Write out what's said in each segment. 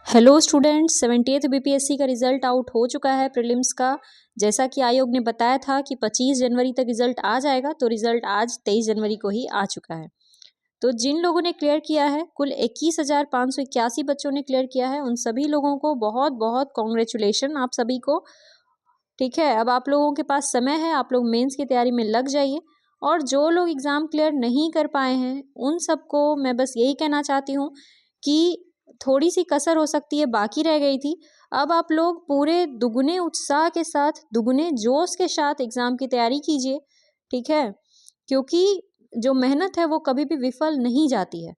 Hello students, 70th BPSC का result out हो चुका है प्रीलिम्स का। जैसा कि आयोग ने बताया था कि 25 जनवरी तक रिजल्ट आ जाएगा, तो रिजल्ट आज 23 जनवरी को ही आ चुका है। तो जिन लोगों ने क्लियर किया है, कुल 21,581 बच्चों ने क्लियर किया है। उन सभी लोगों को बहुत बहुत कॉन्ग्रेचुलेशन आप सभी को। ठीक है, अब आप लोगों के पास समय है, आप लोग मेंस की तैयारी में लग जाइए। और जो लोग एग्ज़ाम क्लियर नहीं कर पाए हैं, उन सबको मैं बस यही कहना चाहती हूँ कि थोड़ी सी कसर हो सकती है, बाकी रह गई थी। अब आप लोग पूरे दुगने उत्साह के साथ, दुगने जोश के साथ एग्ज़ाम की तैयारी कीजिए। ठीक है, क्योंकि जो मेहनत है वो कभी भी विफल नहीं जाती है।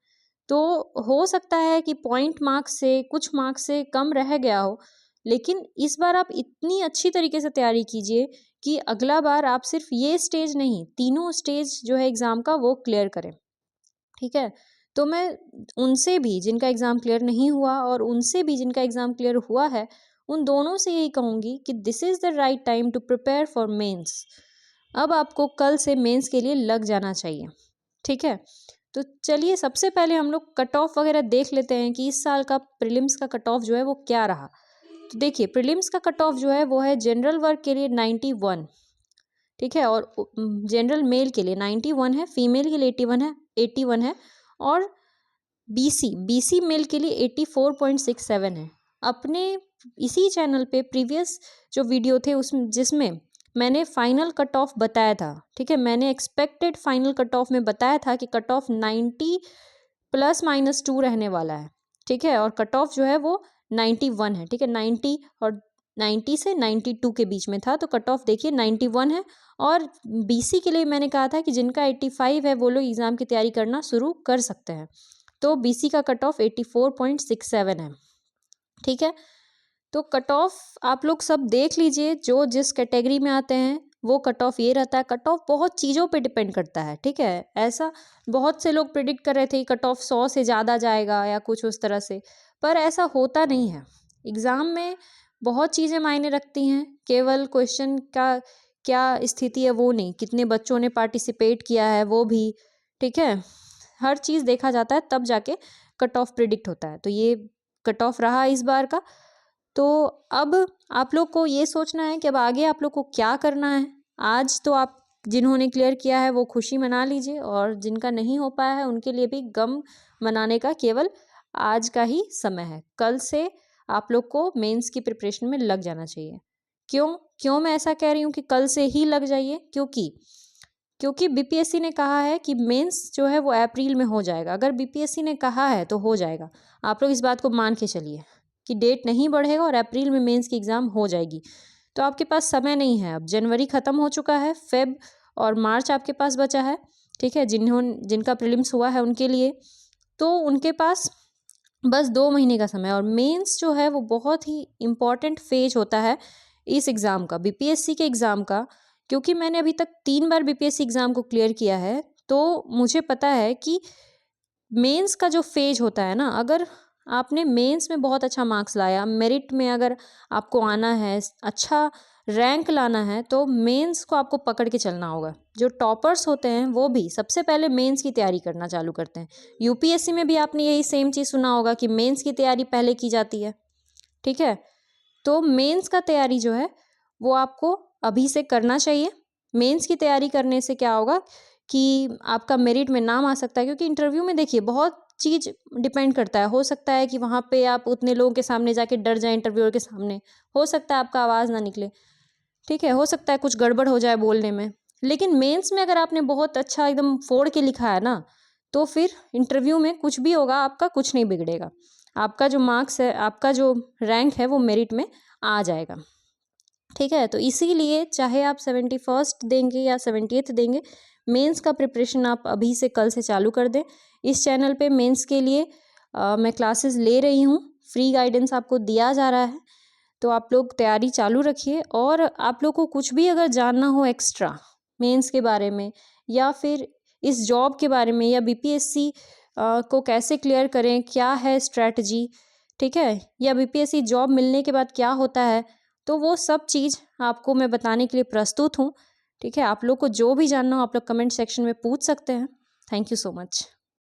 तो हो सकता है कि पॉइंट मार्क्स से, कुछ मार्क्स से कम रह गया हो, लेकिन इस बार आप इतनी अच्छी तरीके से तैयारी कीजिए कि अगला बार आप सिर्फ ये स्टेज नहीं, तीनों स्टेज जो है एग्ज़ाम का वो क्लियर करें। ठीक है, तो मैं उनसे भी जिनका एग्ज़ाम क्लियर नहीं हुआ और उनसे भी जिनका एग्ज़ाम क्लियर हुआ है, उन दोनों से यही कहूँगी कि this is the right time to prepare for mains. अब आपको कल से मेंस के लिए लग जाना चाहिए। ठीक है, तो चलिए सबसे पहले हम लोग कट ऑफ वगैरह देख लेते हैं कि इस साल का प्रीलिम्स का कट ऑफ जो है वो क्या रहा। तो देखिए, प्रीलिम्स का कट ऑफ जो है वो है जनरल वर्क के लिए 91। ठीक है, और जनरल मेल के लिए 91 है, फीमेल के लिए 81 है और बीसी मेल के लिए 84.67 है। अपने इसी चैनल पे प्रीवियस जो वीडियो थे उस जिसमें मैंने फाइनल कट ऑफ बताया था। ठीक है, मैंने एक्सपेक्टेड फाइनल कट ऑफ में बताया था कि कट ऑफ 90 ±2 रहने वाला है। ठीक है, और कट ऑफ जो है वो 91 है। ठीक है, 90 से 92 के बीच में था, तो कट ऑफ देखिए 91 है। और बीसी के लिए मैंने कहा था कि जिनका 85 है वो लोग एग्ज़ाम की तैयारी करना शुरू कर सकते हैं। तो बीसी का कट ऑफ 84.67 है। ठीक है, तो कट ऑफ आप लोग सब देख लीजिए, जो जिस कैटेगरी में आते हैं वो कट ऑफ ये रहता है। कट ऑफ बहुत चीज़ों पे डिपेंड करता है। ठीक है, ऐसा बहुत से लोग प्रिडिक्ट कर रहे थे कि कट ऑफ 100 से ज़्यादा जाएगा या कुछ उस तरह से, पर ऐसा होता नहीं है। एग्ज़ाम में बहुत चीज़ें मायने रखती हैं, केवल क्वेश्चन का क्या स्थिति है वो नहीं, कितने बच्चों ने पार्टिसिपेट किया है वो भी। ठीक है, हर चीज़ देखा जाता है, तब जाके कट ऑफ प्रिडिक्ट होता है। तो ये कट ऑफ रहा इस बार का। तो अब आप लोग को ये सोचना है कि अब आगे आप लोग को क्या करना है। आज तो आप जिन्होंने क्लियर किया है वो खुशी मना लीजिए, और जिनका नहीं हो पाया है उनके लिए भी गम मनाने का केवल आज का ही समय है। कल से आप लोग को मेंस की प्रिपरेशन में लग जाना चाहिए। क्यों क्यों मैं ऐसा कह रही हूँ कि कल से ही लग जाइए? क्योंकि बीपीएससी ने कहा है कि मेंस जो है वो अप्रैल में हो जाएगा। अगर बीपीएससी ने कहा है तो हो जाएगा। आप लोग इस बात को मान के चलिए कि डेट नहीं बढ़ेगा और अप्रैल में मेंस की एग्ज़ाम हो जाएगी। तो आपके पास समय नहीं है, अब जनवरी ख़त्म हो चुका है, फेब और मार्च आपके पास बचा है। ठीक है, जिनका प्रीलिम्स हुआ है उनके लिए तो उनके पास बस 2 महीने का समय। और मेंस जो है वो बहुत ही इम्पॉर्टेंट फेज होता है इस एग्ज़ाम का, बीपीएससी के एग्ज़ाम का। क्योंकि मैंने अभी तक 3 बार बीपीएससी एग्ज़ाम को क्लियर किया है, तो मुझे पता है कि मेंस का जो फेज होता है ना, अगर आपने मेंस में बहुत अच्छा मार्क्स लाया, मेरिट में अगर आपको आना है, अच्छा रैंक लाना है, तो मेंस को आपको पकड़ के चलना होगा। जो टॉपर्स होते हैं वो भी सबसे पहले मेंस की तैयारी करना चालू करते हैं। यूपीएससी में भी आपने यही सेम चीज़ सुना होगा कि मेंस की तैयारी पहले की जाती है। ठीक है, तो मेंस का तैयारी जो है वो आपको अभी से करना चाहिए। मेंस की तैयारी करने से क्या होगा कि आपका मेरिट में नाम आ सकता है। क्योंकि इंटरव्यू में देखिए बहुत चीज़ डिपेंड करता है। हो सकता है कि वहाँ पे आप उतने लोगों के सामने जाके डर जाएं, इंटरव्यूअर के सामने हो सकता है आपका आवाज़ ना निकले। ठीक है, हो सकता है कुछ गड़बड़ हो जाए बोलने में। लेकिन मेंस में अगर आपने बहुत अच्छा एकदम फोड़ के लिखा है ना, तो फिर इंटरव्यू में कुछ भी होगा, आपका कुछ नहीं बिगड़ेगा। आपका जो मार्क्स है, आपका जो रैंक है वो मेरिट में आ जाएगा। ठीक है, तो इसीलिए चाहे आप 71st देंगे या 70th देंगे, मेंस का प्रिपरेशन आप अभी से कल से चालू कर दें। इस चैनल पे मेंस के लिए मैं क्लासेस ले रही हूँ, फ्री गाइडेंस आपको दिया जा रहा है। तो आप लोग तैयारी चालू रखिए। और आप लोग को कुछ भी अगर जानना हो एक्स्ट्रा मेंस के बारे में, या फिर इस जॉब के बारे में, या बीपीएससी को कैसे क्लियर करें, क्या है स्ट्रैटेजी, ठीक है, या बीपीएससी जॉब मिलने के बाद क्या होता है, तो वो सब चीज़ आपको मैं बताने के लिए प्रस्तुत हूँ। ठीक है, आप लोग को जो भी जानना हो आप लोग कमेंट सेक्शन में पूछ सकते हैं। Thank you so much.